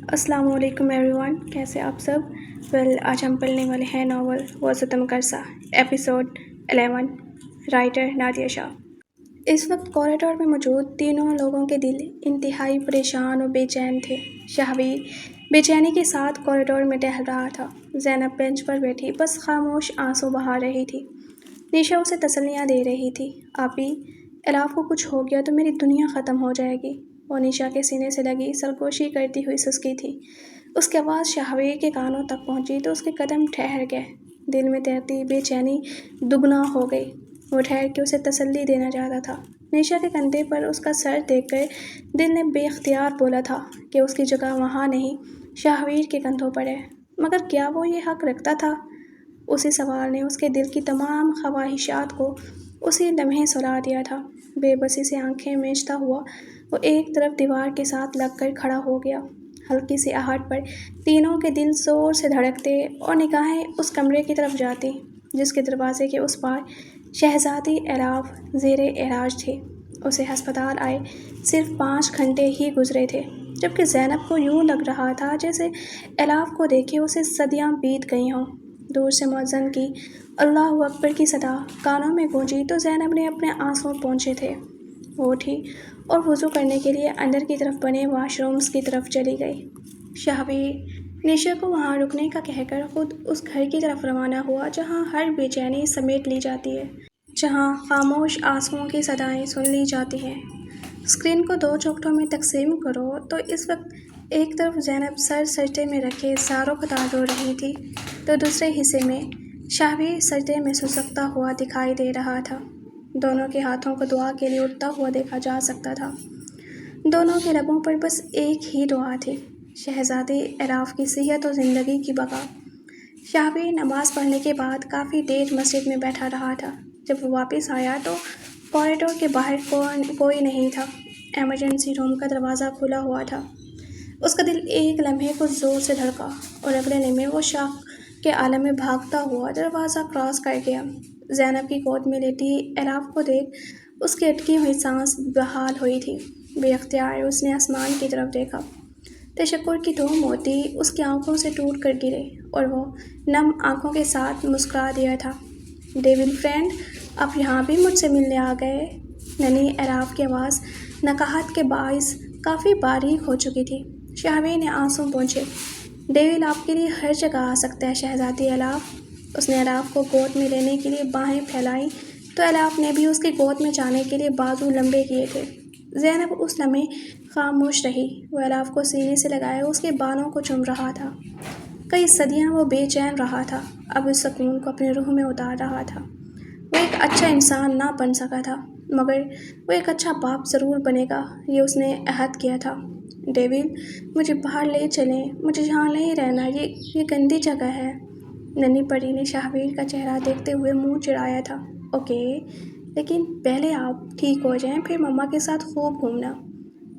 السلام علیکم every one, کیسے آپ سب؟ آج ہم پڑھنے والے ہیں ناول وہ ستم کرسا، ایپیسوڈ 11، رائٹر نادیہ شاہ۔ اس وقت کوریڈور میں موجود تینوں لوگوں کے دل انتہائی پریشان اور بے چین تھے۔ شاہویر بے چینی کے ساتھ کوریڈور میں ٹہل رہا تھا۔ زینب بینچ پر بیٹھی بس خاموش آنسو بہا رہی تھی۔ نیشا اسے تسلیاں دے رہی تھی۔ آپی، الاف کو کچھ ہو گیا تو میری دنیا ختم ہو جائے گی۔ وہ نیشا کے سینے سے لگی سرگوشی کرتی ہوئی سسکی تھی۔ اس کی آواز شاہویر کے کانوں تک پہنچی تو اس کے قدم ٹھہر گئے۔ دل میں تیرتی بے چینی دگنا ہو گئی۔ وہ ٹھہر کے اسے تسلی دینا چاہتا تھا۔ نیشا کے کندھے پر اس کا سر دیکھ کر دل نے بے اختیار بولا تھا کہ اس کی جگہ وہاں نہیں، شاہویر کے کندھوں پر ہے، مگر کیا وہ یہ حق رکھتا تھا؟ اسی سوال نے اس کے دل کی تمام خواہشات کو اسی لمحے سلا دیا تھا۔ بے بسی سے آنکھیں میچتا ہوا وہ ایک طرف دیوار کے ساتھ لگ کر کھڑا ہو گیا۔ ہلکی سی آہٹ پر تینوں کے دل زور سے دھڑکتے اور نگاہیں اس کمرے کی طرف جاتی جس کے دروازے کے اس پار شہزادی الاف زیر علاج تھی۔ اسے ہسپتال آئے صرف 5 گھنٹے ہی گزرے تھے، جبکہ زینب کو یوں لگ رہا تھا جیسے الاف کو دیکھے اسے صدیاں بیت گئی ہوں۔ دور سے مؤذن کی اللہ اکبر کی صدا کانوں میں گونجی تو زینب نے اپنے آنسو پونچھے تھے۔ وہ اٹھی اور وضو کرنے کے لیے اندر کی طرف بنے واش رومز کی طرف چلی گئی۔ شاہویر نیشا کو وہاں رکنے کا کہہ کر خود اس گھر کی طرف روانہ ہوا جہاں ہر بے چینی سمیٹ لی جاتی ہے، جہاں خاموش آنسوؤں کی صدائیں سن لی جاتی ہیں۔ اسکرین کو 2 چوکھٹوں میں تقسیم کرو تو اس وقت ایک طرف زینب سر سجدے میں رکھے زاروں قطار رو رہی تھی تو دوسرے حصے میں شاہویر سجدے میں سسکتا ہوا دکھائی دے رہا تھا۔ دونوں کے ہاتھوں کو دعا کے لیے اٹھتا ہوا دیکھا جا سکتا تھا۔ دونوں کے لبوں پر بس ایک ہی دعا تھی، شہزادی الاف کی صحت و زندگی کی بقا۔ شاہویر نماز پڑھنے کے بعد کافی دیر مسجد میں بیٹھا رہا تھا۔ جب وہ واپس آیا تو کوریڈور کے باہر کوئی نہیں تھا۔ ایمرجنسی روم کا دروازہ کھلا ہوا تھا۔ اس کا دل ایک لمحے کو زور سے دھڑکا اور اگلے لمحے وہ شوق کے عالم میں بھاگتا ہوا دروازہ کراس کر گیا۔ زینب کی گود میں لیٹی الاف کو دیکھ اس کی اٹکی ہوئی سانس بحال ہوئی تھی۔ بے اختیار اس نے آسمان کی طرف دیکھا۔ تشکر کی 2 موتی اس کی آنکھوں سے ٹوٹ کر گرے اور وہ نم آنکھوں کے ساتھ مسکرا دیا تھا۔ ڈیول فرینڈ، آپ یہاں بھی مجھ سے ملنے آ گئے؟ ننھی الاف کی آواز نکہت کے باعث کافی باریک ہو چکی تھی۔ شاہویر نے آنسو پونچھے۔ ڈیول آپ کے لیے ہر جگہ آ سکتا ہے شہزادی الاف۔ اس نے الاف کو گود میں لینے کے لیے باہیں پھیلائیں تو الاف نے بھی اس کی گود میں جانے کے لیے بازو لمبے کیے تھے۔ زینب اس لمحے خاموش رہی۔ وہ الاف کو سینے سے لگائے اس کے بالوں کو چوم رہا تھا۔ کئی صدیاں وہ بے چین رہا تھا، اب اس سکون کو اپنے روح میں اتار رہا تھا۔ وہ ایک اچھا انسان نہ بن سکا تھا، مگر وہ ایک اچھا باپ ضرور بنے گا، یہ اس نے عہد کیا تھا۔ ڈیول، مجھے باہر لے چلیں، مجھے یہاں نہیں رہنا، یہ گندی جگہ ہے۔ ننھی پری نے شاہویر کا چہرہ دیکھتے ہوئے منہ چڑھایا تھا۔ اوکے، لیکن پہلے آپ ٹھیک ہو جائیں، پھر مما کے ساتھ خوب گھومنا۔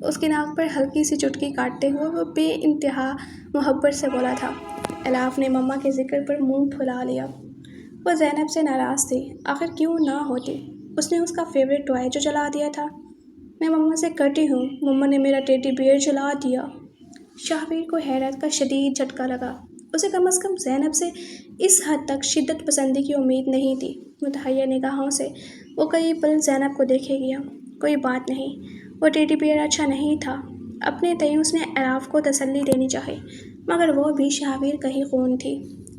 اس کی ناک پر ہلکی سی چٹکی کاٹتے ہوئے وہ بے انتہا محبت سے بولا تھا۔ الاف نے مما کے ذکر پر منہ پھلا لیا۔ وہ زینب سے ناراض تھی، آخر کیوں نہ ہوتی؟ اس نے اس کا فیورٹ ٹوائے جو جلا دیا تھا۔ میں مما سے کٹی ہوں، مما نے میرا ٹیڈی بیئر جلا دیا۔ شاہویر کو حیرت کا شدید جھٹکا لگا۔ اسے کم از کم زینب سے اس حد تک شدت پسندی کی امید نہیں تھی۔ متحیر نگاہوں سے وہ کئی پل زینب کو دیکھے گیا۔ کوئی بات نہیں، وہ ٹیڈی بیئر اچھا نہیں تھا۔ اپنے تئیں اس نے الاف کو تسلی دینی چاہی، مگر وہ بھی شاہویر کا ہی خون تھی۔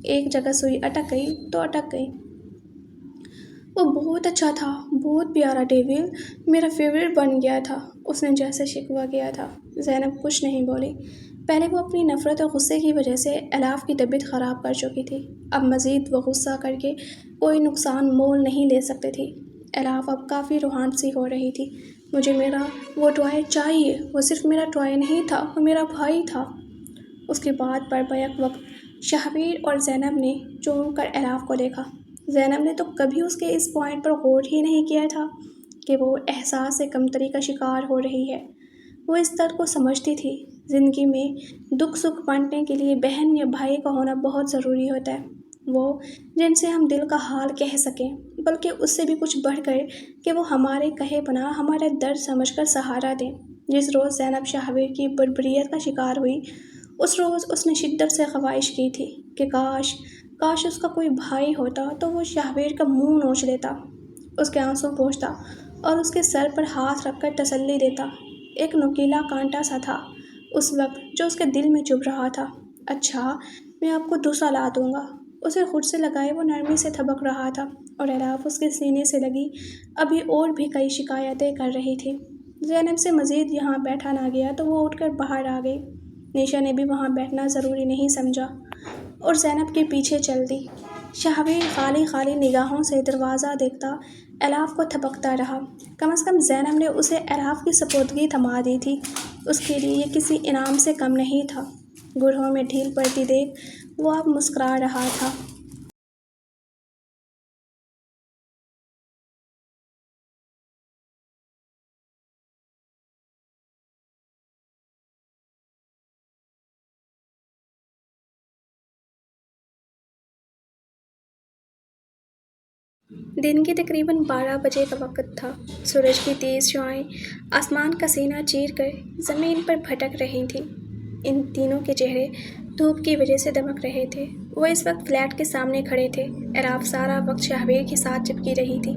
ایک جگہ سوئی اٹک گئی تو اٹک گئی۔ وہ بہت اچھا تھا، بہت پیارا ڈیول، میرا فیورٹ بن گیا تھا، اس نے جیسے شکوہ کیا تھا۔ زینب کچھ نہیں بولی۔ پہلے وہ اپنی نفرت اور غصے کی وجہ سے الاف کی طبیعت خراب کر چکی تھی، اب مزید وہ غصہ کر کے کوئی نقصان مول نہیں لے سکتی تھی۔ الاف اب کافی روحان سی ہو رہی تھی۔ مجھے میرا وہ ٹوائے چاہیے، وہ صرف میرا ٹوائے نہیں تھا، وہ میرا بھائی تھا۔ اس کی بات پر بیک وقت شاہویر اور زینب نے چونک کر الاف کو دیکھا۔ زینب نے تو کبھی اس کے اس پوائنٹ پر غور ہی نہیں کیا تھا کہ وہ احساس کمتری کا شکار ہو رہی ہے۔ وہ اس درد کو سمجھتی تھی۔ زندگی میں دکھ سکھ بانٹنے کے لیے بہن یا بھائی کا ہونا بہت ضروری ہوتا ہے، وہ جن سے ہم دل کا حال کہہ سکیں، بلکہ اس سے بھی کچھ بڑھ کر کہ وہ ہمارے کہے بنا ہمارا درد سمجھ کر سہارا دیں۔ جس روز زینب شاہویر کی بربریت کا شکار ہوئی، اس روز اس نے شدت سے خواہش کی تھی کہ کاش اس کا کوئی بھائی ہوتا تو وہ شہبیر کا منہ نوچ لیتا، اس کے آنسو پوچھتا اور اس کے سر پر ہاتھ رکھ کر تسلی دیتا۔ ایک نکیلا کانٹا سا تھا اس وقت جو اس کے دل میں چبھ رہا تھا۔ اچھا، میں آپ کو دوسرا لا دوں گا، اسے خود سے لگائے وہ نرمی سے تھبک رہا تھا اور الاف اس کے سینے سے لگی ابھی اور بھی کئی شکایتیں کر رہی تھی۔ زینب سے مزید یہاں بیٹھا نہ گیا تو وہ اٹھ کر باہر آ گئی۔ نیشا نے بھی وہاں بیٹھنا ضروری نہیں سمجھا اور زینب کے پیچھے چل دی۔ شہبیر خالی خالی نگاہوں سے دروازہ دیکھتا الاف کو تھپکتا رہا۔ کم از کم زینب نے اسے الاف کی سپردگی تھما دی تھی، اس کے لیے یہ کسی انعام سے کم نہیں تھا۔ گڑھوں میں ڈھیل پڑتی دیکھ وہ اب مسکرا رہا تھا۔ دن کے تقریباً 12 بجے کا وقت تھا۔ سورج کی تیز شعاعیں آسمان کا سینہ چیر کر زمین پر بھٹک رہی تھیں۔ ان تینوں کے چہرے دھوپ کی وجہ سے دمک رہے تھے۔ وہ اس وقت فلیٹ کے سامنے کھڑے تھے۔ الاف سارا وقت شہبیر کے ساتھ چپکی رہی تھی،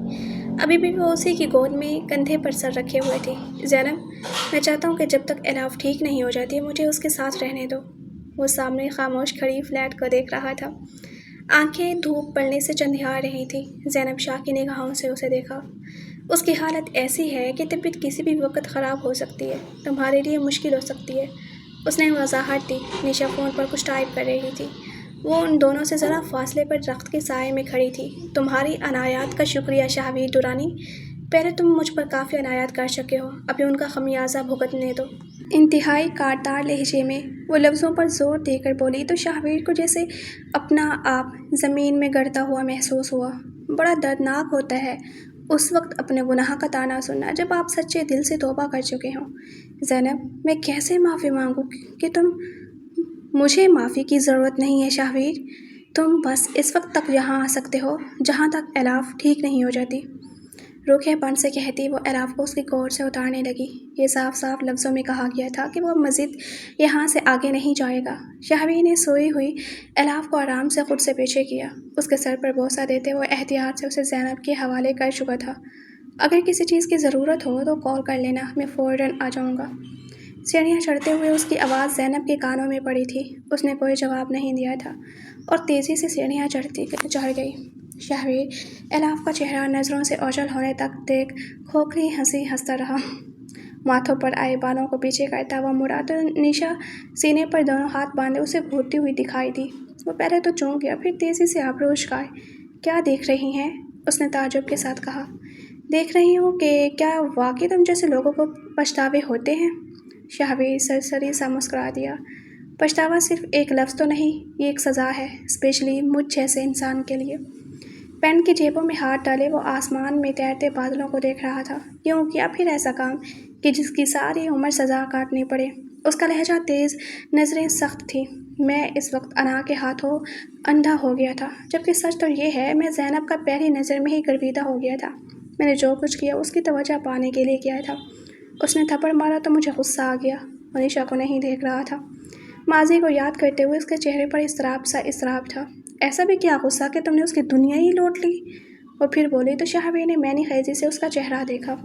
ابھی بھی وہ اسی کی گود میں کندھے پر سر رکھے ہوئے تھی۔ زینب، میں چاہتا ہوں کہ جب تک الاف ٹھیک نہیں ہو جاتی مجھے اس کے ساتھ رہنے دو۔ وہ سامنے خاموش کھڑی فلیٹ کو دیکھ رہا تھا، آنکھیں دھوپ پڑنے سے چندھیار رہی تھیں۔ زینب شاہ کی نگاہوں سے اسے دیکھا۔ اس کی حالت ایسی ہے کہ طبیعت کسی بھی وقت خراب ہو سکتی ہے، تمہارے لیے مشکل ہو سکتی ہے۔ اس نے وضاحت دی۔ نیشا فون پر کچھ ٹائپ کر رہی تھی، وہ ان دونوں سے ذرا فاصلے پر درخت کے سائے میں کھڑی تھی۔ تمہاری عنایات کا شکریہ شہبیر درانی، پہلے تم مجھ پر کافی عنایات کر چکے ہو، ابھی ان کا خمیازہ بھگتنے دو۔ انتہائی کاٹدار لہجے میں وہ لفظوں پر زور دے کر بولی تو شہبیر کو جیسے اپنا آپ زمین میں گڑتا ہوا محسوس ہوا۔ بڑا دردناک ہوتا ہے اس وقت اپنے گناہ کا طعنہ سننا جب آپ سچے دل سے توبہ کر چکے ہوں۔ زینب، میں کیسے معافی مانگوں کہ تم مجھے معافی کی ضرورت نہیں ہے شہبیر، تم بس اس وقت تک یہاں آ سکتے ہو جہاں تک الاف ٹھیک نہیں ہو جاتی۔ روکھے پن سے کہتی وہ الاف کو اس کی گود سے اتارنے لگی۔ یہ صاف صاف لفظوں میں کہا گیا تھا کہ وہ مزید یہاں سے آگے نہیں جائے گا۔ شہبیر نے سوئی ہوئی الاف کو آرام سے خود سے پیچھے کیا۔ اس کے سر پر بوسہ دیتے وہ احتیاط سے اسے زینب کے حوالے کر چکا تھا۔ اگر کسی چیز کی ضرورت ہو تو کال کر لینا، میں فوراً آ جاؤں گا۔ سیڑھیاں چڑھتے ہوئے اس کی آواز زینب کے کانوں میں پڑی تھی۔ اس نے کوئی جواب نہیں دیا تھا اور تیزی سے سیڑھیاں چڑھ گئی۔ شہبیر الاف کا چہرہ نظروں سے اوجھل ہونے تک دیکھ کھوکھلی ہنسی ہنستا رہا۔ ماتھوں پر آئے بالوں کو پیچھے کرتا وہ مڑا تو نیشا سینے پر دونوں ہاتھ باندھے اسے گھورتی ہوئی دکھائی دی۔ وہ پہلے تو چونک گیا، پھر تیزی سے ابرو اچکائے۔ کیا دیکھ رہی ہیں؟ اس نے تعجب کے ساتھ کہا۔ دیکھ رہی ہوں کہ کیا واقعی تم جیسے لوگوں کو پچھتاوے ہوتے ہیں؟ شہبیر سرسری سا مسکرا دیا۔ پچھتاوا صرف ایک لفظ تو نہیں، یہ ایک سزا ہے، اسپیشلی مجھ جیسے انسان کے لیے۔ پینٹ کی جیبوں میں ہاتھ ڈالے وہ آسمان میں تیرتے بادلوں کو دیکھ رہا تھا۔ کیوں کیا پھر ایسا کام کہ جس کی ساری عمر سزا کاٹنی پڑے؟ اس کا لہجہ تیز، نظریں سخت تھیں۔ میں اس وقت انا کے ہاتھوں اندھا ہو گیا تھا، جبکہ سچ تو یہ ہے میں زینب کا پہلی نظر میں ہی گرویدہ ہو گیا تھا۔ میں نے جو کچھ کیا اس کی توجہ پانے کے لیے کیا تھا۔ اس نے تھپڑ مارا تو مجھے غصہ آ گیا۔ وہ نیشا کو نہیں دیکھ رہا تھا۔ ماضی کو یاد کرتے ہوئے اس کے چہرے پر اضطراب تھا۔ ایسا بھی کیا غصہ کہ تم نے اس کی دنیا ہی لوٹ لی؟ وہ پھر بولی تو شہبیر نے معنی خیزی سے اس کا چہرہ دیکھا۔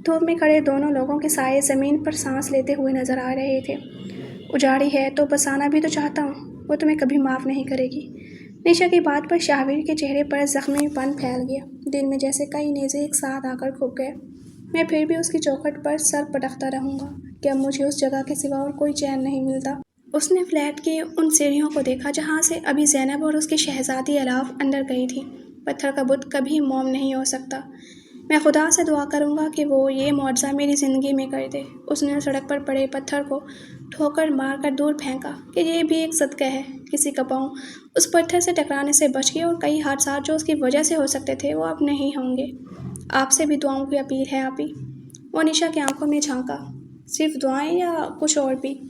دھوپ میں کھڑے دونوں لوگوں کے سائے زمین پر سانس لیتے ہوئے نظر آ رہے تھے۔ اجاڑی ہے تو بسانا بھی تو چاہتا ہوں، وہ تمہیں کبھی معاف نہیں کرے گی۔ نیشا کی بات پر شہبیر کے چہرے پر زخمی پن پھیل گیا، دل میں جیسے کئی نیزے ایک ساتھ آ کر کھپ گئے۔ میں پھر بھی اس کی چوکھٹ پر سر پٹکتا رہوں گا کہ اب مجھے اس جگہ کے سوا اور کوئی چین نہیں ملتا۔ اس نے فلیٹ کے ان سیڑھیوں کو دیکھا جہاں سے ابھی زینب اور اس کی شہزادی الاف اندر گئی تھی۔ پتھر کا بت کبھی موم نہیں ہو سکتا۔ میں خدا سے دعا کروں گا کہ وہ یہ معجزہ میری زندگی میں کر دے۔ اس نے سڑک پر پڑے پتھر کو ٹھوکر مار کر دور پھینکا کہ یہ بھی ایک صدقہ ہے۔ کسی کا پاؤں اس پتھر سے ٹکرانے سے بچ گیا اور کئی حادثات جو اس کی وجہ سے ہو سکتے تھے وہ اب نہیں ہوں گے۔ آپ سے بھی دعاؤں کی اپیل ہے آپی۔ وہ نیشا کی آنکھوں میں جھانکا۔ صرف دعائیں یا کچھ اور بھی؟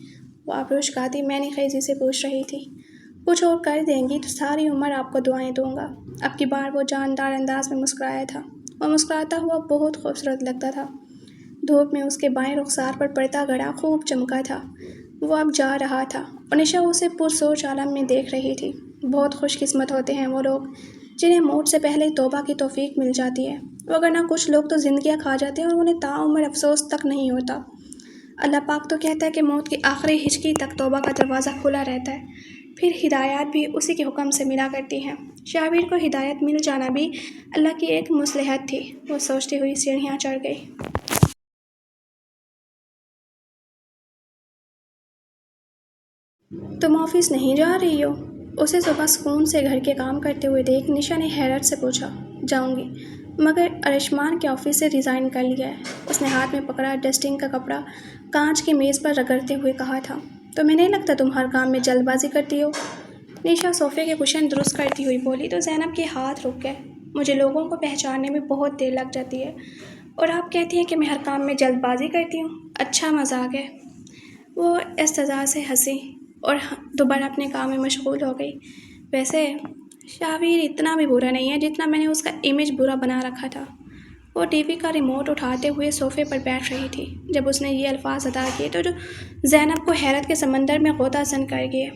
وہ ابرو اچکاتی معنی خیزی سے پوچھ رہی تھی۔ کچھ اور کر دیں گی تو ساری عمر آپ کو دعائیں دوں گا۔ اب کی بار وہ جاندار انداز میں مسکرایا تھا۔ وہ مسکراتا ہوا بہت خوبصورت لگتا تھا۔ دھوپ میں اس کے بائیں رخسار پر پڑتا گڑا خوب چمکا تھا۔ وہ اب جا رہا تھا اور نشا اسے پرسوچ عالم میں دیکھ رہی تھی۔ بہت خوش قسمت ہوتے ہیں وہ لوگ جنہیں موت سے پہلے توبہ کی توفیق مل جاتی ہے، وگرنہ کچھ لوگ تو زندگیاں کھا جاتے ہیں اور انہیں تاعمر افسوس تک نہیں ہوتا۔ اللہ پاک تو کہتا ہے کہ موت کی آخری ہچکی تک توبہ کا دروازہ کھلا رہتا ہے، پھر ہدایات بھی اسی کے حکم سے ملا کرتی ہیں۔ شہابیر کو ہدایت مل جانا بھی اللہ کی ایک مصلحت تھی۔ وہ سوچتی ہوئی سیڑھیاں چڑھ گئی۔ تم آفس نہیں جا رہی ہو؟ اسے صبح سکون سے گھر کے کام کرتے ہوئے دیکھ نشا نے حیرت سے پوچھا۔ جاؤں گی، مگر ارشمان کے آفس سے ریزائن کر لیا ہے۔ اس نے ہاتھ میں پکڑا ڈسٹنگ کا کپڑا کانچ کی میز پر رگڑتے ہوئے کہا تھا۔ تمہیں نہیں لگتا تم ہر کام میں جلد بازی کرتی ہو؟ نشا صوفے کے کشن درست کرتی ہوئی بولی تو زینب کے ہاتھ رک گئے۔ مجھے لوگوں کو پہچاننے میں بہت دیر لگ جاتی ہے، اور آپ کہتی ہیں کہ میں ہر کام میں جلد بازی کرتی ہوں؟ اچھا مذاق ہے۔ وہ استہزاء سے ہنسی اور دوبارہ اپنے کام میں مشغول ہو گئی۔ ویسے شہابیر اتنا بھی برا نہیں ہے جتنا میں نے اس کا امیج برا بنا رکھا تھا۔ وہ ٹی وی کا ریموٹ اٹھاتے ہوئے صوفے پر بیٹھ رہی تھی۔ جب اس نے یہ الفاظ ادا کیے تو جو زینب کو حیرت کے سمندر میں غوطہ زن کر گئے۔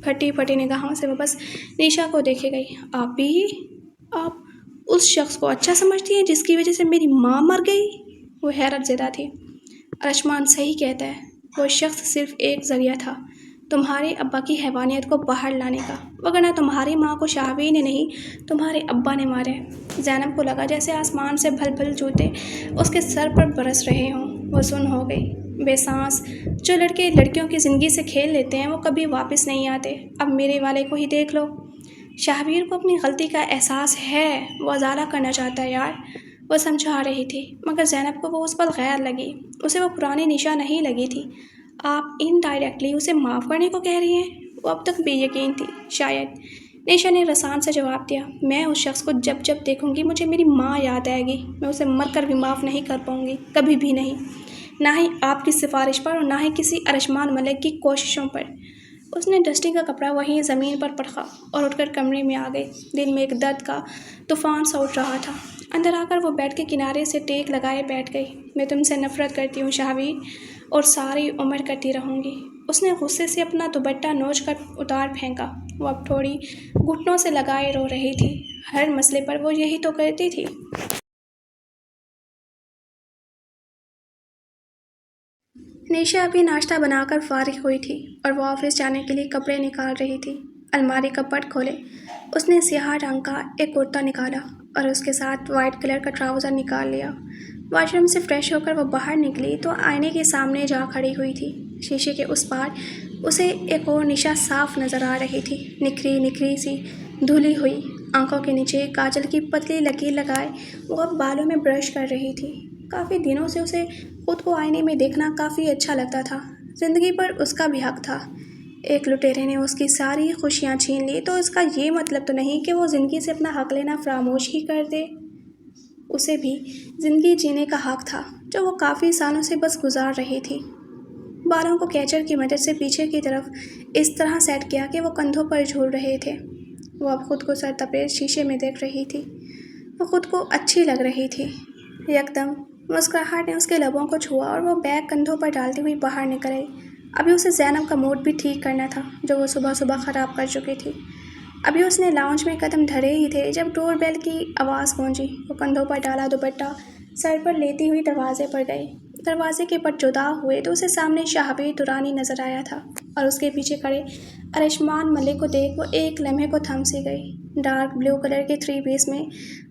پھٹی پھٹی نگاہوں سے وہ بس نشا کو دیکھے گئی۔ آپ اس شخص کو اچھا سمجھتی ہیں جس کی وجہ سے میری ماں مر گئی؟ وہ حیرت زدہ تھی۔ ارشمان صحیح کہتا ہے، وہ شخص صرف ایک ذریعہ تھا تمہارے ابا کی حیوانیت کو باہر لانے کا، وگرنہ تمہاری ماں کو شہابیر نے نہیں تمہارے ابا نے مارے۔ زینب کو لگا جیسے آسمان سے بھل بھل جوتے اس کے سر پر برس رہے ہوں۔ وہ سن ہو گئی۔ بے سانس جو لڑکے لڑکیوں کی زندگی سے کھیل لیتے ہیں وہ کبھی واپس نہیں آتے۔ اب میرے والے کو ہی دیکھ لو۔ شہابیر کو اپنی غلطی کا احساس ہے، وہ ازالہ کرنا چاہتا ہے یار، وہ سمجھا رہی تھی، مگر زینب کو وہ اس پر غیر لگی۔ اسے وہ پرانی نشا نہیں لگی تھی۔ آپ انڈائریکٹلی اسے معاف کرنے کو کہہ رہی ہیں؟ وہ اب تک بے یقین تھی۔ شاید۔ نشا نے رسان سے جواب دیا۔ میں اس شخص کو جب جب دیکھوں گی مجھے میری ماں یاد آئے گی۔ میں اسے مر کر بھی معاف نہیں کر پاؤں گی، کبھی بھی نہیں، نہ ہی آپ کی سفارش پر اور نہ ہی کسی ارشمان ملک کی کوششوں پر۔ اس نے ڈسٹنگ کا کپڑا وہیں زمین پر پرکھا اور اٹھ کر کمرے میں آ گئی۔ دل میں ایک درد کا طوفان سا اٹھ رہا تھا۔ اندر آ کر وہ بیڈ کے کنارے سے ٹیک لگائے بیٹھ گئی۔ میں تم سے نفرت کرتی ہوں شہابیر، اور ساری عمر کرتی رہوں گی۔ اس نے غصے سے اپنا دوپٹہ نوچ کر اتار پھینکا۔ وہ اب تھوڑی گھٹنوں سے لگائے رو رہی تھی۔ ہر مسئلے پر وہ یہی تو کرتی تھی۔ نشا ابھی ناشتہ بنا کر فارغ ہوئی تھی اور وہ آفس جانے کے لیے کپڑے نکال رہی تھی۔ الماری کا پٹ کھولے اس نے سیاہ رنگ کا ایک کرتا نکالا اور اس کے ساتھ وائٹ کلر کا ٹراؤزر نکال لیا۔ واش روم سے فریش ہو کر وہ باہر نکلی تو آئینے کے سامنے جا کھڑی ہوئی تھی۔ شیشے کے اس پار اسے ایک اور نشا صاف نظر آ رہی تھی، نکھری نکھری سی دھلی ہوئی، آنکھوں کے نیچے کاجل کی پتلی لکیر لگائے وہ اب بالوں میں برش کر رہی تھی۔ کافی دنوں سے اسے خود کو آئینے میں دیکھنا کافی اچھا لگتا تھا۔ زندگی پر اس کا بھی حق تھا۔ ایک لٹیرے نے اس کی ساری خوشیاں چھین لی تو اس کا یہ مطلب تو نہیں کہ وہ زندگی سے اپنا حق لینا فراموش ہی کر دے۔ اسے بھی زندگی جینے کا حق تھا جو وہ کافی سالوں سے بس گزار رہی تھی۔ بالوں کو کیچر کی مدد سے پیچھے کی طرف اس طرح سیٹ کیا کہ وہ کندھوں پر جھول رہے تھے۔ وہ اب خود کو سر تپیٹ شیشے میں دیکھ رہی تھی۔ وہ خود کو اچھی لگ رہی تھی۔ یکدم مسکراہٹ نے اس کے لبوں کو چھوا اور وہ بیگ کندھوں پر ڈالتی ہوئی باہر نکل آئی۔ ابھی اسے زینب کا موڈ بھی ٹھیک کرنا تھا جو وہ صبح صبح خراب کر چکی تھی۔ ابھی اس نے لاؤنج میں قدم دھرے ہی تھے جب ڈور بیل کی آواز گونجی۔ وہ کندھوں پر ڈالا دوپٹہ سر پر لیتی ہوئی دروازے پر گئی۔ دروازے کے پٹ جدا ہوئے تو اسے سامنے شہابیر درانی نظر آیا تھا اور اس کے پیچھے کھڑے ارشمان ملک کو دیکھ وہ ایک لمحے کو تھم سی گئی۔ ڈارک بلیو کلر کے 3 پیس میں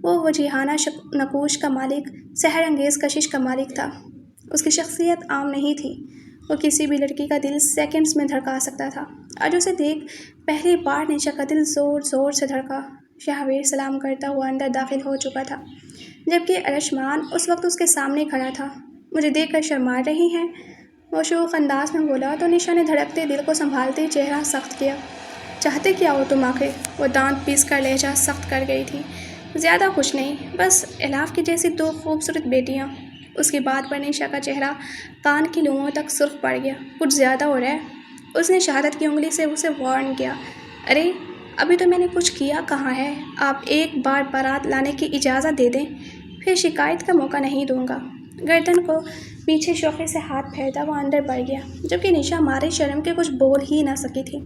وہ وجیحانہ نقوش کا مالک، سحر انگیز کشش کا مالک تھا۔ اس کی شخصیت عام نہیں تھی۔ وہ کسی بھی لڑکی کا دل سیکنڈز میں دھڑکا سکتا تھا۔ آج اسے دیکھ پہلی بار نشا کا دل زور زور سے دھڑکا۔ شہابیر سلام کرتا ہوا اندر داخل ہو چکا تھا جبکہ ارشمان اس وقت اس کے سامنے کھڑا تھا۔ مجھے دیکھ کر شرما رہی ہیں؟ وہ شوخ انداز میں بولا تو نشا نے دھڑکتے دل کو سنبھالتے چہرہ سخت کیا۔ چاہتے کیا ہو تم آخر؟ وہ دانت پیس کر لہجہ سخت کر گئی تھی۔ زیادہ کچھ نہیں، بس الاف کی جیسی 2 خوبصورت بیٹیاں۔ اس کی بات پر نشا کا چہرہ کان کی لوؤں تک سرخ پڑ گیا۔ کچھ زیادہ ہو رہا ہے۔ اس نے شہادت کی انگلی سے اسے وارن کیا۔ ارے ابھی تو میں نے کچھ کیا کہاں ہے؟ آپ ایک بار بارات لانے کی اجازت دے دیں، پھر شکایت کا موقع نہیں دوں گا۔ گردن کو پیچھے شوقی سے ہاتھ پھیرتا وہ اندر بڑھ گیا، جبکہ نشا مارے شرم کے کچھ بول ہی نہ سکی تھی۔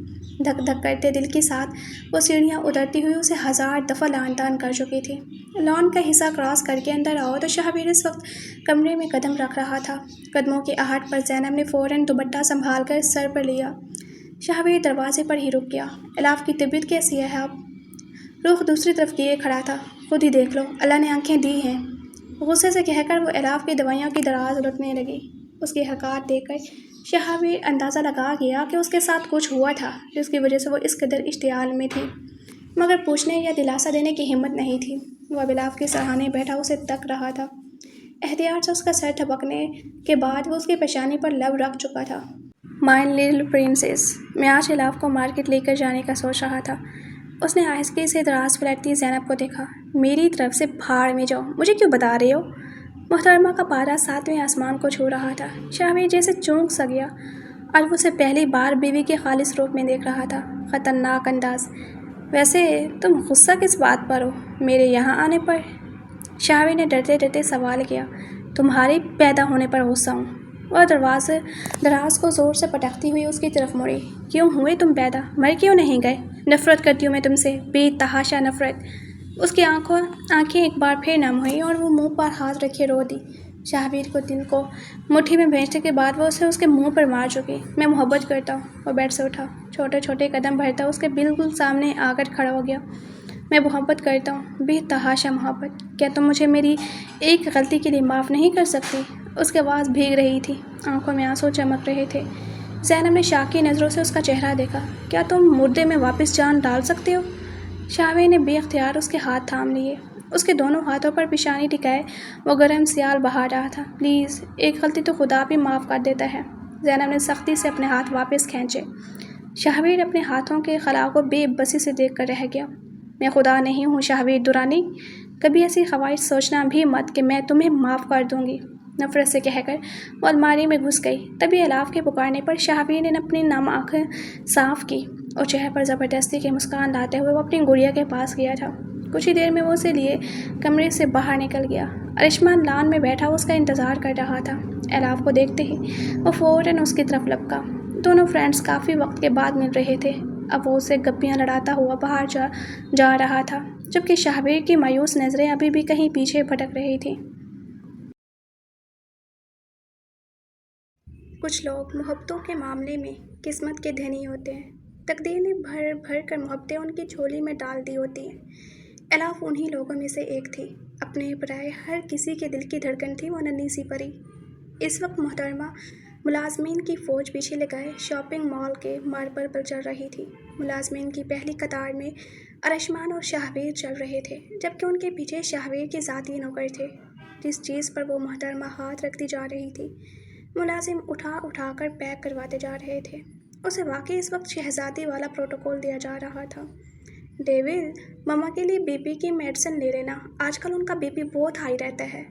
دھک دھک کرتے دل کے ساتھ وہ سیڑھیاں اترتی ہوئی اسے 1000 دفعہ لعن طعن کر چکی تھی۔ لان کا حصہ کراس کر کے اندر آؤ تو شہابیر اس وقت کمرے میں قدم رکھ رہا تھا۔ قدموں کی آہٹ پر زینب نے فوراً دوپٹہ سنبھال کر سر پر لیا۔ شہابیر دروازے پر ہی رک گیا۔ الاف کی طبیعت کیسی ہے آپ؟ رخ دوسری طرف کیے کھڑا تھا۔ خود ہی دیکھ لو، اللہ نے آنکھیں دی ہیں۔ غصے سے کہہ کر وہ الاف کی دوائیوں کی دراز لٹنے لگی۔ اس کی حرکات دیکھ کر شہابیر اندازہ لگا گیا کہ اس کے ساتھ کچھ ہوا تھا جس کی وجہ سے وہ اس قدر اشتعال میں تھی، مگر پوچھنے یا دلاسا دینے کی ہمت نہیں تھی۔ وہ اب الاف کے سرہانے بیٹھا اسے تک رہا تھا۔ احتیاط سے اس کا سر ٹھپکنے کے بعد وہ اس کی پیشانی پر لب رکھ چکا تھا۔ مائی لٹل پرنسس، میں آج الاف کو مارکیٹ لے کر جانے کا سوچ رہا تھا۔ اس نے آہستگی سے دراز پلٹتی زینب کو دیکھا۔ میری طرف سے بھاڑ میں جاؤ، مجھے کیوں بتا رہے ہو؟ محترمہ کا پارا 7ویں آسمان کو چھو رہا تھا۔ شہابیر جیسے چونک سا گیا اور وہ اسے پہلی بار بیوی کے خالص روپ میں دیکھ رہا تھا۔ خطرناک انداز۔ ویسے تم غصہ کس بات پر ہو؟ میرے یہاں آنے پر؟ شہابیر نے ڈرتے ڈرتے سوال کیا۔ تمہارے پیدا ہونے پر غصہ ہوں۔ وہ دراز کو زور سے پٹکتی ہوئی اس کی طرف مڑی۔ کیوں ہوئے تم پیدا؟ مر کیوں نہیں گئے؟ نفرت کرتی ہوں میں تم سے، بے تحاشا نفرت۔ اس کی آنکھیں ایک بار پھر نم ہوئیں اور وہ منہ پر ہاتھ رکھے رو دی۔ شہابیر کو دل کو مٹھی میں بھیجنے کے بعد وہ اسے اس کے منہ پر مار چکی۔ میں محبت کرتا ہوں۔ وہ بیڈ سے اٹھا، چھوٹے چھوٹے قدم بھرتا اس کے بالکل سامنے آ کر کھڑا ہو گیا۔ میں محبت کرتا ہوں، بے تحاشا محبت۔ کیا تم مجھے میری ایک غلطی کے لیے معاف نہیں کر سکتی؟ اس کی آواز بھیگ رہی تھی، آنکھوں میں آنسو چمک رہے تھے۔ زینب نے شاکی نظروں سے اس کا چہرہ دیکھا۔ کیا تم مردے میں واپس جان ڈال سکتے ہو؟ شہابیر نے بے اختیار اس کے ہاتھ تھام لیے۔ اس کے دونوں ہاتھوں پر پیشانی ٹکائے وہ گرم سیال بہا رہا تھا۔ پلیز، ایک غلطی تو خدا بھی معاف کر دیتا ہے۔ زینب نے سختی سے اپنے ہاتھ واپس کھینچے۔ شہابیر اپنے ہاتھوں کے خلا کو بے بسی سے دیکھ کر رہ گیا۔ میں خدا نہیں ہوں شہابیر درانی، کبھی ایسی خواہش سوچنا بھی مت کہ میں تمہیں معاف کر دوں گی، نفرت سے کہہ کر وہ الماری میں گھس گئی۔ تبھی الاف کے پکارنے پر شہابیر نے اپنی نم آنکھیں صاف کی اور چہرے پر زبردستی کی مسکان لاتے ہوئے وہ اپنی گڑیا کے پاس گیا تھا۔ کچھ ہی دیر میں وہ اسے لیے کمرے سے باہر نکل گیا۔ ارشمان لان میں بیٹھا اس کا انتظار کر رہا تھا۔ الاف کو دیکھتے ہی وہ فوراً اس کی طرف لپکا۔ دونوں فرینڈز کافی وقت کے بعد مل رہے تھے۔ اب وہ اسے گپیاں لڑاتا ہوا باہر جا رہا تھا، جبکہ شہابیر کی مایوس نظریں ابھی بھی کہیں پیچھے بھٹک رہی تھیں۔ کچھ لوگ محبتوں کے معاملے میں قسمت کے دھنی ہوتے ہیں۔ تقدیر نے بھر بھر کر محبتیں ان کی جھولی میں ڈال دی ہوتی ہیں۔ الاف انہی لوگوں میں سے ایک تھی۔ اپنے برائے ہر کسی کے دل کی دھڑکن تھی وہ ننھی سی پری۔ اس وقت محترمہ ملازمین کی فوج پیچھے لگائے شاپنگ مال کے ماربل پر چل رہی تھی۔ ملازمین کی پہلی قطار میں ارشمان اور شہابیر چل رہے تھے، جبکہ ان کے پیچھے شہابیر کے ذاتی نوکر تھے۔ جس چیز پر وہ محترمہ ہاتھ رکھتی جا رہی تھی، ملازم اٹھا کر پیک کرواتے جا رہے تھے۔ اسے واقعی اس وقت شہزادی والا پروٹوکول دیا جا رہا تھا۔ ڈیول، ماما کے لیے بی پی کی میڈیسن لے لینا، آج کل ان کا بی پی بہت ہائی رہتا ہے،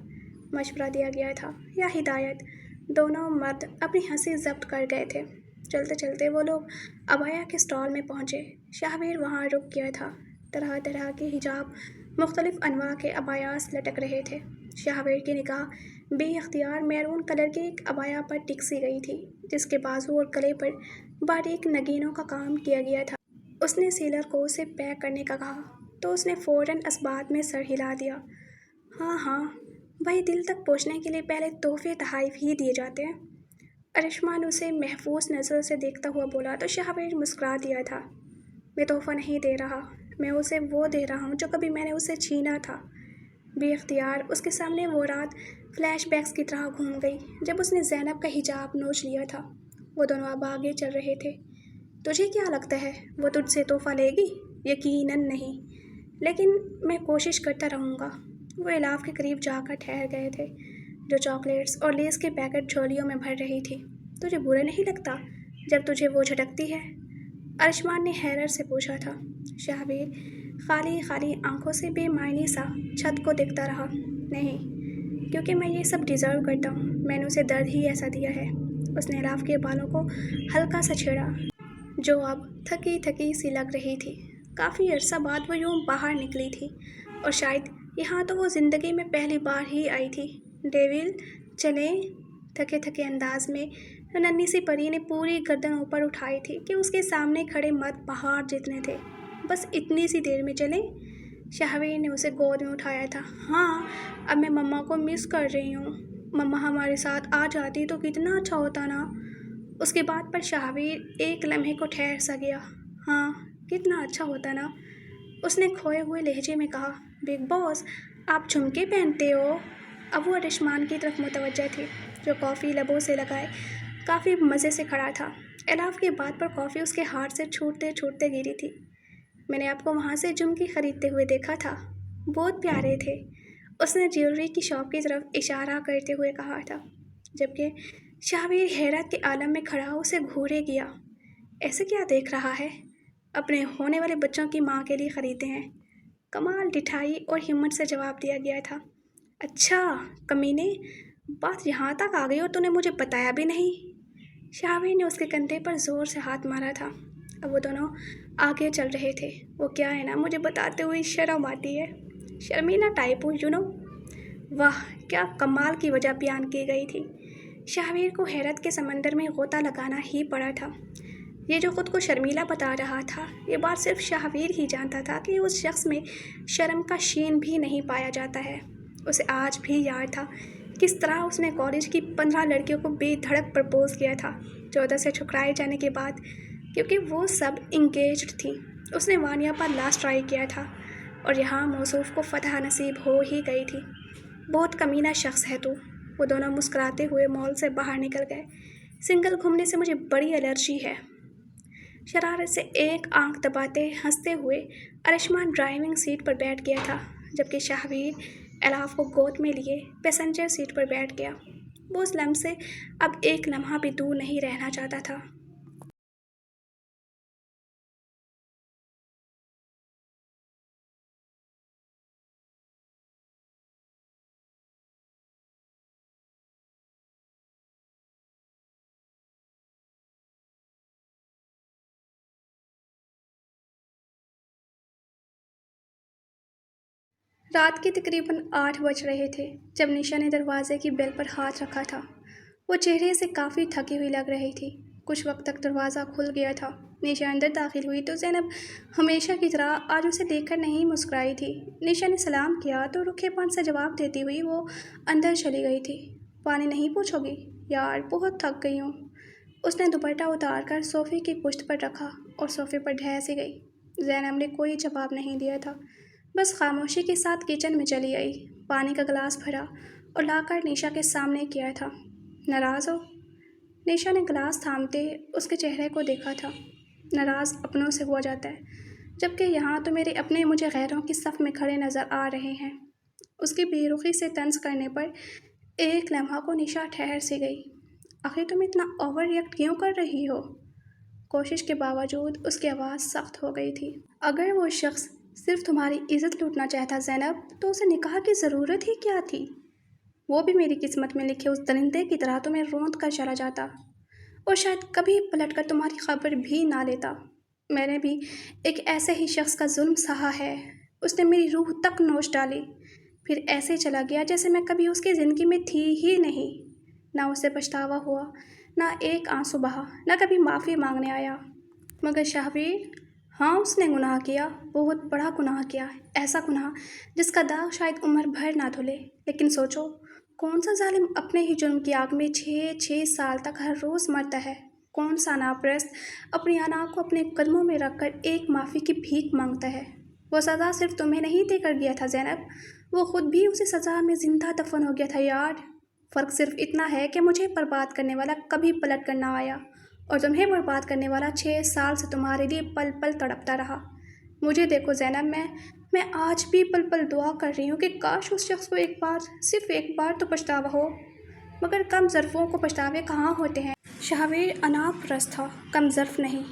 مشورہ دیا گیا تھا، یا ہدایت۔ دونوں مرد اپنی ہنسی ضبط کر گئے تھے۔ چلتے چلتے وہ لوگ ابایا کے اسٹال میں پہنچے۔ شہابیر وہاں رک گیا تھا۔ طرح طرح کے حجاب، مختلف انواع کے ابایاس لٹک رہے تھے۔ شہابیر کی نگاہ بے اختیار میرون کلر کے ایک ابایا پر ٹک سی گئی تھی، جس کے بازو اور گلے پر باریک نگینوں کا کام کیا گیا تھا۔ اس نے سیلر کو اسے پیک کرنے کا کہا تو اس نے فوراً اسبات میں سر ہلا دیا۔ ہاں ہاں بھائی، دل تک پہنچنے کے لیے پہلے تحفے تحائف ہی دیے جاتے ہیں۔ ارشمان اسے محفوظ نظر سے دیکھتا ہوا بولا تو شہابیر مسکرا دیا تھا۔ میں تحفہ نہیں دے رہا، میں اسے وہ دے رہا ہوں جو کبھی میں نے اسے چھینا تھا۔ بے اختیار اس کے سامنے وہ رات فلیش بیکس کی طرح گھوم گئی جب اس نے زینب کا حجاب نوچ لیا تھا۔ وہ دونوں اب آگے چل رہے تھے۔ تجھے کیا لگتا ہے وہ تجھ سے تحفہ لے گی؟ یقیناً نہیں، لیکن میں کوشش کرتا رہوں گا۔ وہ الاف کے قریب جا کر ٹھہر گئے تھے، جو چاکلیٹس اور لیس کے پیکٹ جھولیوں میں بھر رہی تھی۔ تجھے برا نہیں لگتا جب تجھے وہ جھٹکتی ہے؟ ارشمان نے حیرت سے پوچھا تھا۔ شہابیر خالی خالی آنکھوں سے بے معنی سا چھت کو دیکھتا رہا۔ نہیں، کیونکہ میں یہ سب ڈیزرو کرتا ہوں، میں نے اسے درد ہی ایسا دیا ہے۔ اس نے الاف کے بالوں کو ہلکا سا چھیڑا، جو اب تھکی تھکی سی لگ رہی تھی۔ کافی عرصہ بعد وہ یوں باہر نکلی تھی، اور شاید یہاں تو وہ زندگی میں پہلی بار ہی آئی تھی۔ ڈیول، چلیں۔ تھکے تھکے انداز میں ننھی سی پری نے پوری گردن اوپر اٹھائی تھی کہ اس کے سامنے کھڑے مرد پہاڑ جتنے تھے۔ بس اتنی سی دیر میں چلیں؟ شہویر نے اسے گود میں اٹھایا تھا۔ ہاں، اب میں مما کو مس کر رہی ہوں۔ مما ہمارے ساتھ آ جاتی تو کتنا اچھا ہوتا نا۔ اس کی بات پر شہویر ایک لمحے کو ٹھہر سا گیا۔ ہاں، کتنا اچھا ہوتا نا، اس نے کھوئے ہوئے لہجے میں کہا۔ بگ باس، آپ جھمکے پہنتے ہو؟ اب وہ رشمان کی طرف متوجہ تھی، جو کافی لبوں سے لگائے کافی مزے سے کھڑا تھا۔ الاف کی بات پر کافی اس کے ہاتھ سے چھوٹتے چھوٹتے گری تھی۔ میں نے آپ کو وہاں سے جھمکے خریدتے ہوئے دیکھا تھا، بہت پیارے تھے، اس نے جیولری کی شاپ کی طرف اشارہ کرتے ہوئے کہا تھا، جبکہ شہویر حیرت کے عالم میں کھڑا اسے گھورے گیا۔ ایسے کیا دیکھ رہا ہے؟ اپنے ہونے والے بچوں کی ماں کے لیے خریدے ہیں؟ کمال ڈٹھائی اور ہمت سے جواب دیا گیا تھا۔ اچھا کمینے، بات یہاں تک آ گئی اور تو نے مجھے بتایا بھی نہیں۔ شہویر نے اس کے کندھے پر زور سے ہاتھ مارا تھا۔ اب وہ دونوں آگے چل رہے تھے۔ وہ کیا ہے نا، مجھے بتاتے ہوئے شرم آتی ہے، شرمیلا ٹائپ ہوں یو نو۔ واہ، کیا کمال کی وجہ بیان کی گئی تھی۔ شہویر کو حیرت کے سمندر میں غوطہ لگانا ہی پڑا تھا۔ یہ جو خود کو شرمیلا بتا رہا تھا، یہ بات صرف شہویر ہی جانتا تھا کہ اس شخص میں شرم کا شین بھی نہیں پایا جاتا ہے۔ اسے آج بھی یاد تھا کس طرح اس نے کالج کی 15 لڑکیوں کو بے دھڑک پرپوز کیا تھا، 14 سے ٹھکرائے جانے کے بعد، کیونکہ وہ سب انگیجڈ تھیں۔ اس نے وانیا پر لاسٹ ٹرائی کیا تھا اور یہاں موصوف کو فتح نصیب ہو ہی گئی تھی۔ بہت کمینہ شخص ہے تو۔ وہ دونوں مسکراتے ہوئے مال سے باہر نکل گئے۔ سنگل گھومنے سے مجھے بڑی الرجی ہے، شرارت سے ایک آنکھ دباتے ہنستے ہوئے ارشمان ڈرائیونگ سیٹ پر بیٹھ گیا تھا، جبکہ شہویر الاف کو گود میں لیے پیسنجر سیٹ پر بیٹھ گیا۔ وہ اس لمحے سے اب ایک لمحہ بھی دور نہیں رہنا چاہتا تھا۔ رات کے تقریباً 8 بج رہے تھے جب نشا نے دروازے کی بیل پر ہاتھ رکھا تھا۔ وہ چہرے سے کافی تھکی ہوئی لگ رہی تھی۔ کچھ وقت تک دروازہ کھل گیا تھا۔ نشا اندر داخل ہوئی تو زینب ہمیشہ کی طرح آج اسے دیکھ کر نہیں مسکرائی تھی۔ نشا نے سلام کیا تو رکھے پن سے جواب دیتی ہوئی وہ اندر چلی گئی تھی۔ پانی نہیں پوچھو گی؟ یار بہت تھک گئی ہوں۔ اس نے دوپٹہ اتار کر صوفے کی پشت پر رکھا اور صوفے پر ڈھہ سی گئی۔ زینب نے کوئی جواب نہیں دیا تھا، بس خاموشی کے ساتھ کچن میں چلی آئی، پانی کا گلاس بھرا اور لا کر نشا کے سامنے کیا تھا۔ ناراض ہو؟ نشا نے گلاس تھامتے اس کے چہرے کو دیکھا تھا۔ ناراض اپنوں سے ہوا جاتا ہے، جبکہ یہاں تو میرے اپنے مجھے غیروں کی صف میں کھڑے نظر آ رہے ہیں۔ اس کی بے رخی سے طنز کرنے پر ایک لمحہ کو نشا ٹھہر سی گئی۔ آخر تم اتنا اوور ریئیکٹ کیوں کر رہی ہو؟ کوشش کے باوجود اس کی آواز سخت ہو گئی تھی۔ اگر وہ شخص صرف تمہاری عزت لوٹنا چاہتا زینب تو اسے نکاح کی ضرورت ہی کیا تھی؟ وہ بھی میری قسمت میں لکھے اس درندے کی طرح تمہیں روند کر چلا جاتا اور شاید کبھی پلٹ کر تمہاری خبر بھی نہ لیتا۔ میں نے بھی ایک ایسے ہی شخص کا ظلم سہا ہے، اس نے میری روح تک نوچ ڈالی، پھر ایسے چلا گیا جیسے میں کبھی اس کی زندگی میں تھی ہی نہیں۔ نہ اسے پچھتاوا ہوا، نہ ایک آنسو بہا، نہ کبھی معافی مانگنے آیا۔ مگر شہویر، ہاں اس نے گناہ کیا، بہت بڑا گناہ کیا، ایسا گناہ جس کا داغ شاید عمر بھر نہ دھلے۔ لیکن سوچو، کون سا ظالم اپنے ہی جرم کی آگ میں 6 سال تک ہر روز مرتا ہے؟ کون سا ناپرست اپنی انا کو اپنے قدموں میں رکھ کر ایک معافی کی بھیک مانگتا ہے؟ وہ سزا صرف تمہیں نہیں دے کر گیا تھا زینب، وہ خود بھی اسی سزا میں زندہ دفن ہو گیا تھا یار۔ فرق صرف اتنا ہے کہ مجھے برباد کرنے والا کبھی پلٹ کر نہ آیا اور تمہیں برباد کرنے والا 6 سال سے تمہارے لیے پل پل تڑپتا رہا۔ مجھے دیکھو زینب، میں آج بھی پل پل دعا کر رہی ہوں کہ کاش اس شخص کو ایک بار، صرف ایک بار تو پچھتاوا ہو، مگر کم ظرفوں کو پچھتاوے کہاں ہوتے ہیں۔ شہویر انا پرست تھا، کم ظرف نہیں۔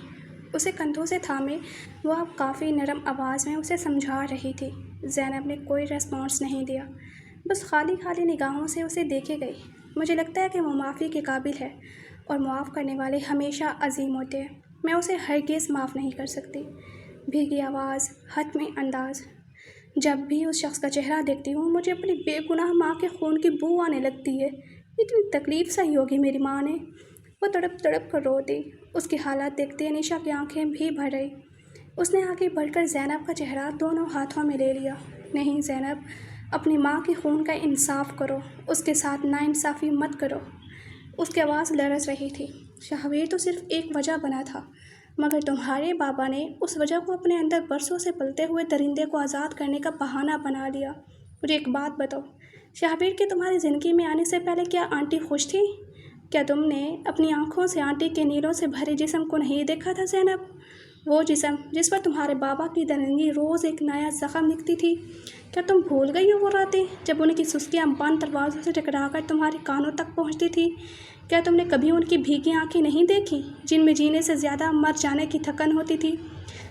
اسے کندھوں سے تھامے وہ اب کافی نرم آواز میں اسے سمجھا رہی تھی۔ زینب نے کوئی ریسپانس نہیں دیا، بس خالی خالی نگاہوں سے اسے دیکھے گئی۔ مجھے لگتا ہے کہ وہ معافی کے قابل ہے اور معاف کرنے والے ہمیشہ عظیم ہوتے ہیں۔ میں اسے ہرگز معاف نہیں کر سکتی۔ بھیگی آواز، حتمی انداز۔ جب بھی اس شخص کا چہرہ دیکھتی ہوں مجھے اپنی بے گناہ ماں کے خون کی بو آنے لگتی ہے۔ اتنی تکلیف سہی ہوگی میری ماں نے، وہ تڑپ تڑپ کر رو دی۔ اس کی حالت دیکھتے نشا کی آنکھیں بھی بھر رہی۔ اس نے آگے بڑھ کر زینب کا چہرہ دونوں ہاتھوں میں لے لیا۔ نہیں زینب، اپنی ماں کے خون کا انصاف کرو، اس کے ساتھ ناانصافی مت کرو۔ اس کی آواز لرز رہی تھی۔ شہابیر تو صرف ایک وجہ بنا تھا، مگر تمہارے بابا نے اس وجہ کو اپنے اندر برسوں سے پلتے ہوئے درندے کو آزاد کرنے کا بہانہ بنا لیا۔ مجھے ایک بات بتاؤ شہابیر کہ تمہاری زندگی میں آنے سے پہلے کیا آنٹی خوش تھی؟ کیا تم نے اپنی آنکھوں سے آنٹی کے نیلوں سے بھرے جسم کو نہیں دیکھا تھا زینب؟ وہ جسم جس پر تمہارے بابا کی درندگی روز ایک نیا زخم لکھتی تھی۔ کیا تم بھول گئی ہو وہ راتیں جب ان کی سسکیاں بند دروازوں سے ٹکرا کر تمہارے کانوں تک پہنچتی تھی؟ کیا تم نے کبھی ان کی بھیگی آنکھیں نہیں دیکھی جن میں جینے سے زیادہ مر جانے کی تھکن ہوتی تھی؟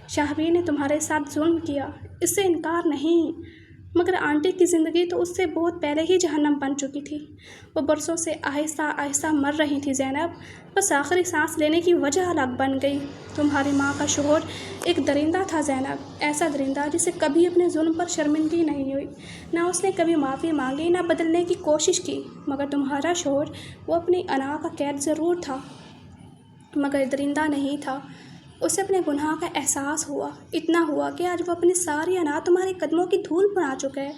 شہابیر نے تمہارے ساتھ ظلم کیا، اس سے انکار نہیں، مگر آنٹی کی زندگی تو اس سے بہت پہلے ہی جہنم بن چکی تھی۔ وہ برسوں سے آہستہ آہستہ مر رہی تھی زینب، بس آخری سانس لینے کی وجہ الگ بن گئی۔ تمہاری ماں کا شوہر ایک درندہ تھا زینب، ایسا درندہ جسے کبھی اپنے ظلم پر شرمندگی نہیں ہوئی، نہ اس نے کبھی معافی مانگی نہ بدلنے کی کوشش کی۔ مگر تمہارا شوہر، وہ اپنی انا کا قید ضرور تھا مگر درندہ نہیں تھا۔ اسے اپنے گناہ کا احساس ہوا، اتنا ہوا کہ آج وہ اپنی ساری انا تمہارے قدموں کی دھول بنا چکا ہے۔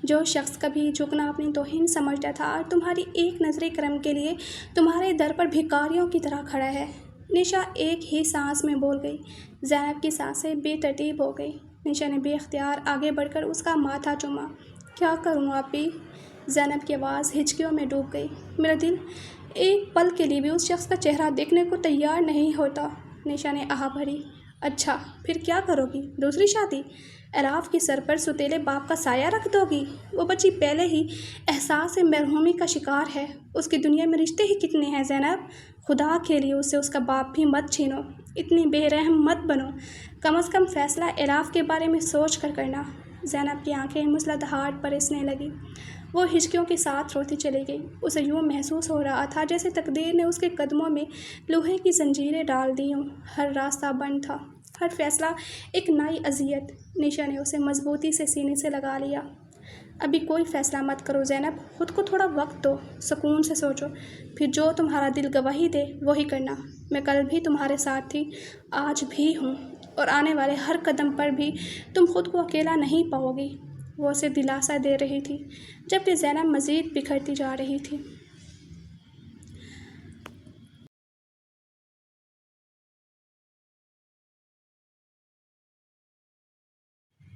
جو شخص کبھی جھکنا اپنی توہین سمجھتا تھا آج تمہاری ایک نظر کرم کے لیے تمہارے در پر بھکاریوں کی طرح کھڑا ہے۔ نشا ایک ہی سانس میں بول گئی۔ زینب کی سانسیں بے ترتیب ہو گئی۔ نشا نے بے اختیار آگے بڑھ کر اس کا ماتھا چوما۔ کیا کروں آپی؟ زینب کی آواز ہچکیوں میں ڈوب گئی۔ میرا دل ایک پل کے لیے بھی اس شخص کا چہرہ دیکھنے کو تیار نہیں ہوتا۔ نشا نے آہ بھری۔ اچھا پھر کیا کرو گی؟ دوسری شادی؟ اعراف کے سر پر ستیلے باپ کا سایہ رکھ دو گی؟ وہ بچی پہلے ہی احساس محرومی کا شکار ہے۔ اس کی دنیا میں رشتے ہی کتنے ہیں زینب، خدا کے لیے اسے اس کا باپ بھی مت چھینو، اتنی بے رحم مت بنو، کم از کم فیصلہ اعراف کے بارے میں سوچ کر کرنا۔ زینب کی آنکھیں مسلسل برسنے لگیں۔ وہ ہچکیوں کے ساتھ روتی چلی گئی۔ اسے یوں محسوس ہو رہا تھا جیسے تقدیر نے اس کے قدموں میں لوہے کی زنجیریں ڈال دی ہوں۔ ہر راستہ بند تھا، ہر فیصلہ ایک نئی اذیت۔ نشا نے اسے مضبوطی سے سینے سے لگا لیا۔ ابھی کوئی فیصلہ مت کرو زینب، خود کو تھوڑا وقت دو، سکون سے سوچو، پھر جو تمہارا دل گواہی دے وہی کرنا۔ میں کل بھی تمہارے ساتھ تھی، آج بھی ہوں، اور آنے والے ہر قدم پر بھی تم خود کو اکیلا نہیں پاؤ گی۔ وہ اسے دلاسا دے رہی تھی جبکہ زینب مزید بکھرتی جا رہی تھی۔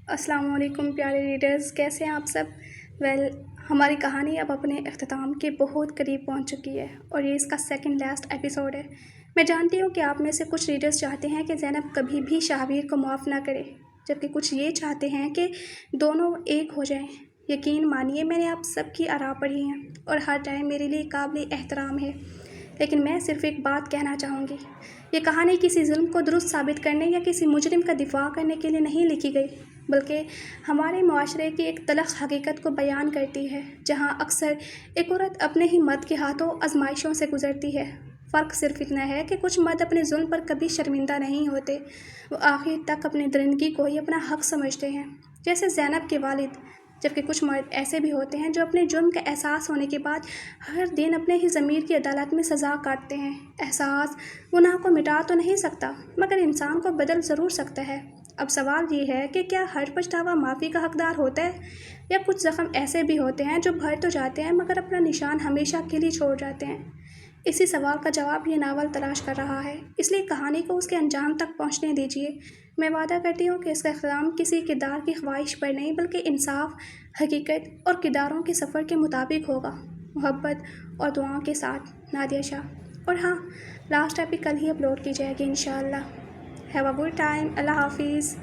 السلام علیکم پیارے ریڈرز، کیسے ہیں آپ سب؟ ہماری کہانی اب اپنے اختتام کے بہت قریب پہنچ چکی ہے اور یہ اس کا سیکنڈ لاسٹ ایپیسوڈ ہے۔ میں جانتی ہوں کہ آپ میں سے کچھ ریڈرز چاہتے ہیں کہ زینب کبھی بھی شہابیر کو معاف نہ کرے، جبکہ کچھ یہ چاہتے ہیں کہ دونوں ایک ہو جائیں۔ یقین مانیے میں نے آپ سب کی آراء پڑھی ہیں اور ہر ٹائم میرے لیے قابل احترام ہے، لیکن میں صرف ایک بات کہنا چاہوں گی۔ یہ کہانی کسی ظلم کو درست ثابت کرنے یا کسی مجرم کا دفاع کرنے کے لیے نہیں لکھی گئی، بلکہ ہمارے معاشرے کی ایک تلخ حقیقت کو بیان کرتی ہے، جہاں اکثر ایک عورت اپنے ہی مرد کے ہاتھوں آزمائشوں سے گزرتی ہے۔ فرق صرف اتنا ہے کہ کچھ مرد اپنے ظلم پر کبھی شرمندہ نہیں ہوتے، وہ آخر تک اپنی درندگی کو ہی اپنا حق سمجھتے ہیں، جیسے زینب کے والد، جبکہ کچھ مرد ایسے بھی ہوتے ہیں جو اپنے جرم کا احساس ہونے کے بعد ہر دن اپنے ہی ضمیر کی عدالت میں سزا کاٹتے ہیں۔ احساس گناہ کو مٹا تو نہیں سکتا، مگر انسان کو بدل ضرور سکتا ہے۔ اب سوال یہ ہے کہ کیا ہر پچھتاوا معافی کا حقدار ہوتا ہے، یا کچھ زخم ایسے بھی ہوتے ہیں جو بھر تو جاتے ہیں مگر اپنا نشان ہمیشہ کے لیے چھوڑ جاتے ہیں؟ اسی سوال کا جواب یہ ناول تلاش کر رہا ہے، اس لیے کہانی کو اس کے انجام تک پہنچنے دیجیے۔ میں وعدہ کرتی ہوں کہ اس کا اختتام کسی کردار کی خواہش پر نہیں بلکہ انصاف، حقیقت اور کرداروں کے سفر کے مطابق ہوگا۔ محبت اور دعاؤں کے ساتھ، نادیہ شاہ۔ اور ہاں، لاسٹ ایپی کل ہی اپلوڈ کی جائے گی انشاءاللہ۔ Have a good time. اللہ حافظ۔